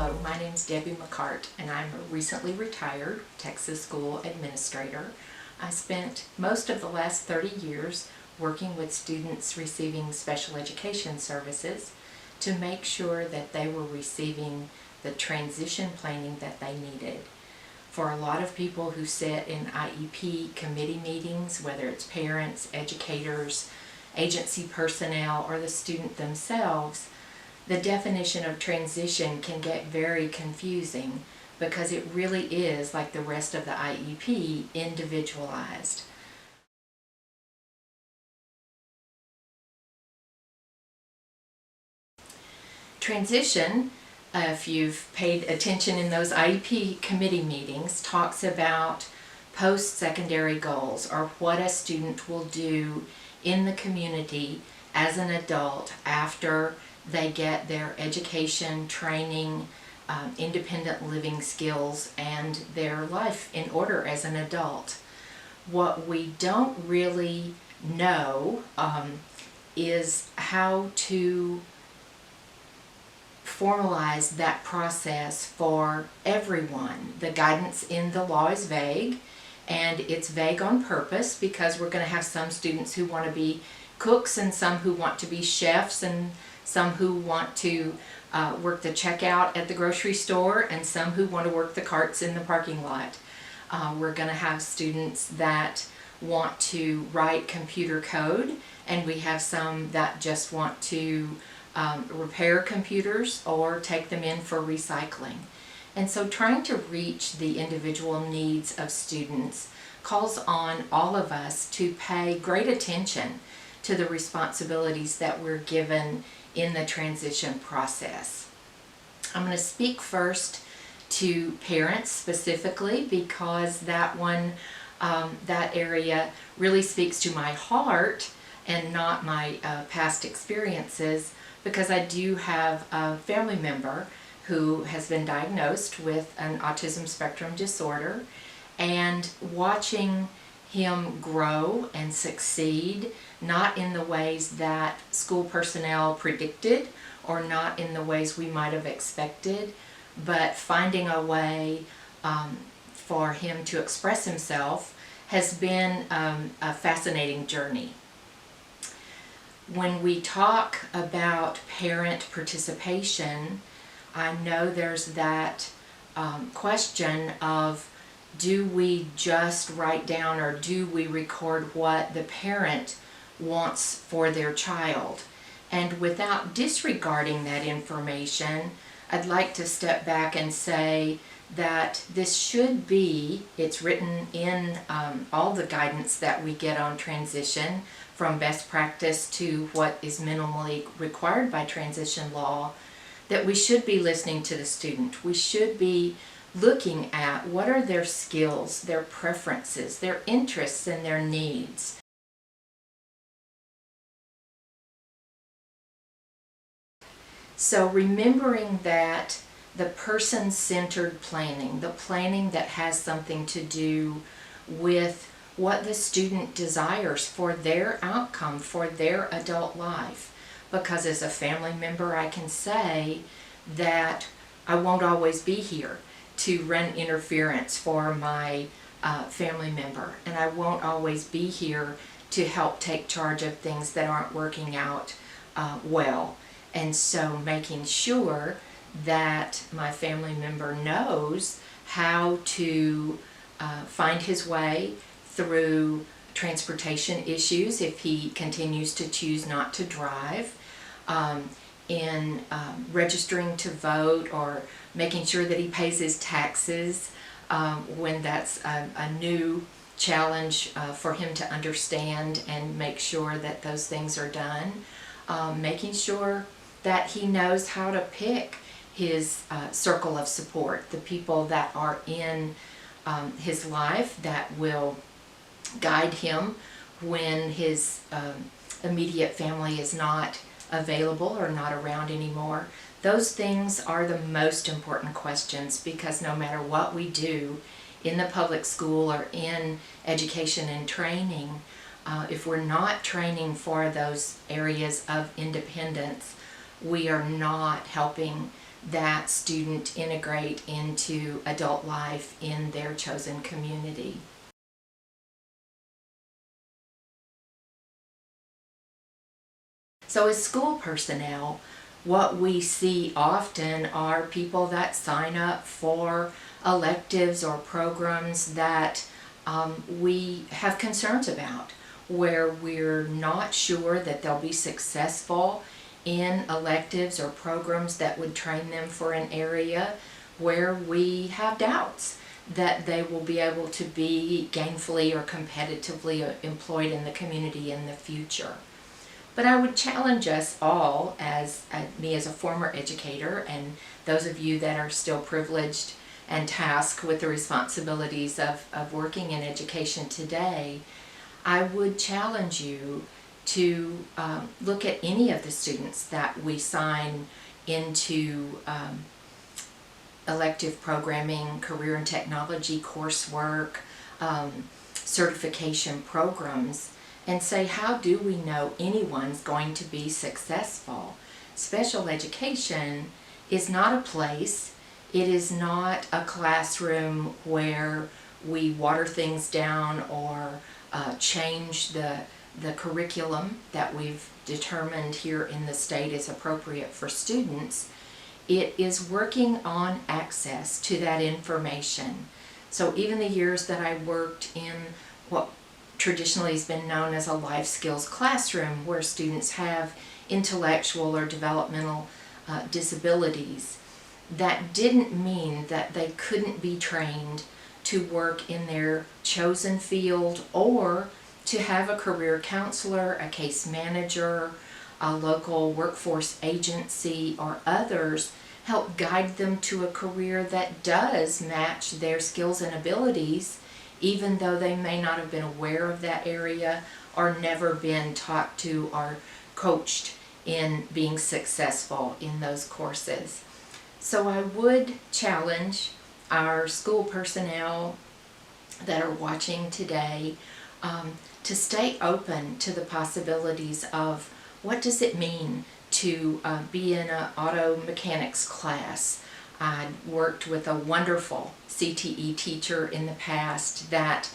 Hello, my name is Debbie McCart, and I'm a recently retired Texas school administrator. I spent most of the last 30 years working with students receiving special education services to make sure that they were receiving the transition planning that they needed. For a lot of people who sit in IEP committee meetings, whether it's parents, educators, agency personnel, or the student themselves, the definition of transition can get very confusing because it really is, like the rest of the IEP, individualized. Transition, if you've paid attention in those IEP committee meetings, talks about post-secondary goals, or what a student will do in the community as an adult after they get their education, training, independent living skills, and their life in order as an adult. What we don't really know is how to formalize that process for everyone. The guidance in the law is vague, and it's vague on purpose because we're going to have some students who want to be cooks and some who want to be chefs and some who want to work the checkout at the grocery store and some who want to work the carts in the parking lot. We're going to have students that want to write computer code, and we have some that just want to repair computers or take them in for recycling. And so trying to reach the individual needs of students calls on all of us to pay great attention to the responsibilities that we're given in the transition process. I'm going to speak first to parents specifically because that area really speaks to my heart and not my past experiences, because I do have a family member who has been diagnosed with an autism spectrum disorder, and watching him grow and succeed, not in the ways that school personnel predicted or not in the ways we might have expected, but finding a way for him to express himself has been a fascinating journey. When we talk about parent participation, I know there's that question of, do we just write down or do we record what the parent wants for their child? And without disregarding that information, I'd like to step back and say that this should be, it's written in all the guidance that we get on transition, from best practice to what is minimally required by transition law, that we should be listening to the student. We should be looking at what are their skills, their preferences, their interests, and their needs. So remembering that the person-centered planning, the planning that has something to do with what the student desires for their outcome, for their adult life. Because as a family member, I can say that I won't always be here to run interference for my family member, and I won't always be here to help take charge of things that aren't working out well. And so making sure that my family member knows how to find his way through transportation issues if he continues to choose not to drive, in registering to vote, or making sure that he pays his taxes when that's a new challenge for him to understand and make sure that those things are done. Making sure that he knows how to pick his circle of support, the people that are in his life that will guide him when his immediate family is not available or not around anymore. Those things are the most important questions, because no matter what we do in the public school or in education and training, if we're not training for those areas of independence, we are not helping that student integrate into adult life in their chosen community. So as school personnel, what we see often are people that sign up for electives or programs that we have concerns about, where we're not sure that they'll be successful in electives or programs that would train them for an area where we have doubts that they will be able to be gainfully or competitively employed in the community in the future. But I would challenge us all, as me as a former educator, and those of you that are still privileged and tasked with the responsibilities of working in education today, I would challenge you to look at any of the students that we sign into elective programming, career and technology coursework, certification programs, and say, how do we know anyone's going to be successful? Special education is not a place, it is not a classroom where we water things down or change the curriculum that we've determined here in the state is appropriate for students. It is working on access to that information. So even the years that I worked in what traditionally has been known as a life skills classroom, where students have intellectual or developmental disabilities, that didn't mean that they couldn't be trained to work in their chosen field or to have a career counselor, a case manager, a local workforce agency, or others help guide them to a career that does match their skills and abilities, even though they may not have been aware of that area or never been taught to or coached in being successful in those courses. So I would challenge our school personnel that are watching today to stay open to the possibilities of what does it mean to be in an auto mechanics class. I worked with a wonderful CTE teacher in the past that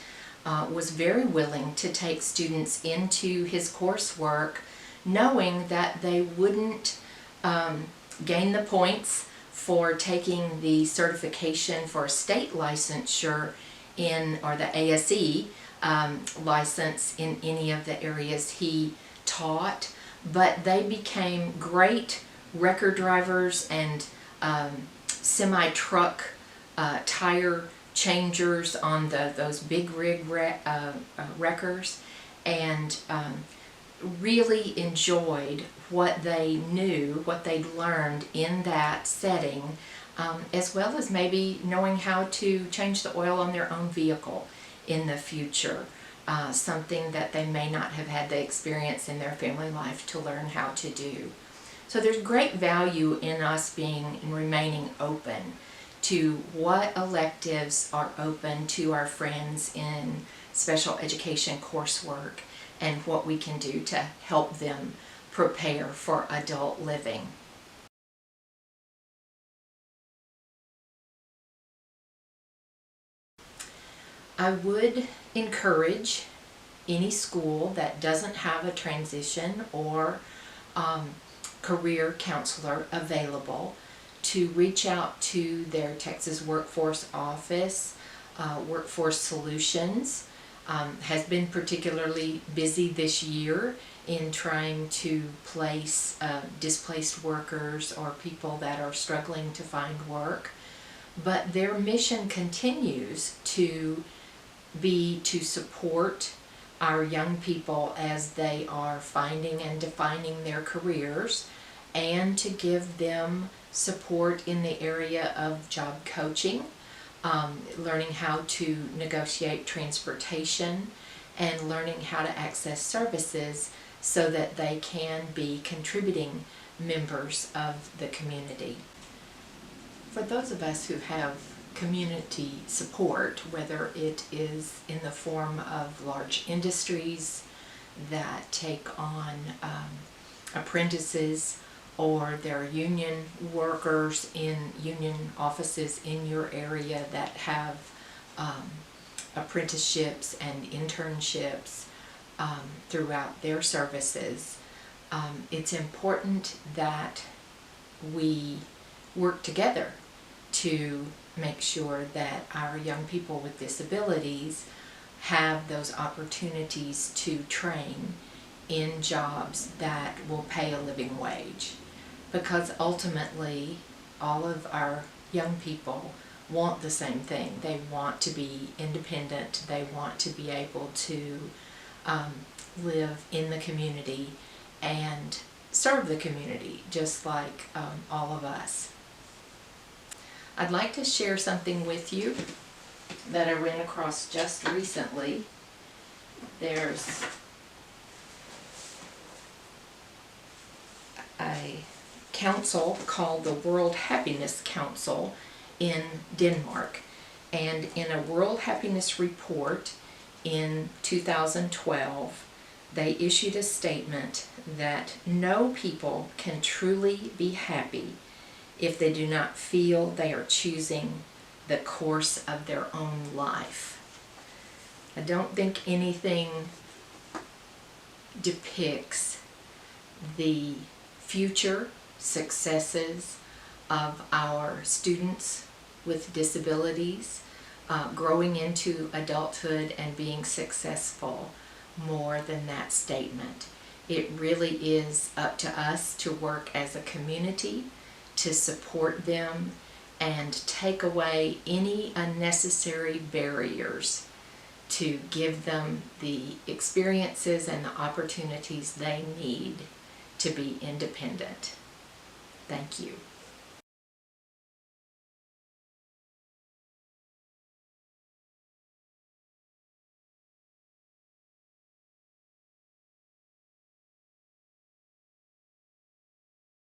was very willing to take students into his coursework, knowing that they wouldn't gain the points for taking the certification for state licensure in, or the ASE license in any of the areas he taught, but they became great wrecker drivers and semi-truck tire changers on those big rig wreckers, and really enjoyed what they knew, what they'd learned in that setting, as well as maybe knowing how to change the oil on their own vehicle in the future, something that they may not have had the experience in their family life to learn how to do. So there's great value in us being and remaining open to what electives are open to our friends in special education coursework and what we can do to help them prepare for adult living. I would encourage any school that doesn't have a transition or career counselor available to reach out to their Texas Workforce Office. Workforce Solutions has been particularly busy this year in trying to place displaced workers or people that are struggling to find work. But their mission continues to be to support our young people as they are finding and defining their careers, and to give them support in the area of job coaching, learning how to negotiate transportation, and learning how to access services so that they can be contributing members of the community. For those of us who have community support, whether it is in the form of large industries that take on apprentices, or there are union workers in union offices in your area that have apprenticeships and internships throughout their services. It's important that we work together to make sure that our young people with disabilities have those opportunities to train in jobs that will pay a living wage. Because ultimately, all of our young people want the same thing. They want to be independent. They want to be able to live in the community and serve the community just like all of us. I'd like to share something with you that I ran across just recently. There's a council called the World Happiness Council in Denmark, and in a World Happiness Report in 2012 they issued a statement that no people can truly be happy if they do not feel they are choosing the course of their own life. I don't think anything depicts the future successes of our students with disabilities growing into adulthood and being successful more than that statement. It really is up to us to work as a community to support them and take away any unnecessary barriers to give them the experiences and the opportunities they need to be independent. Thank you.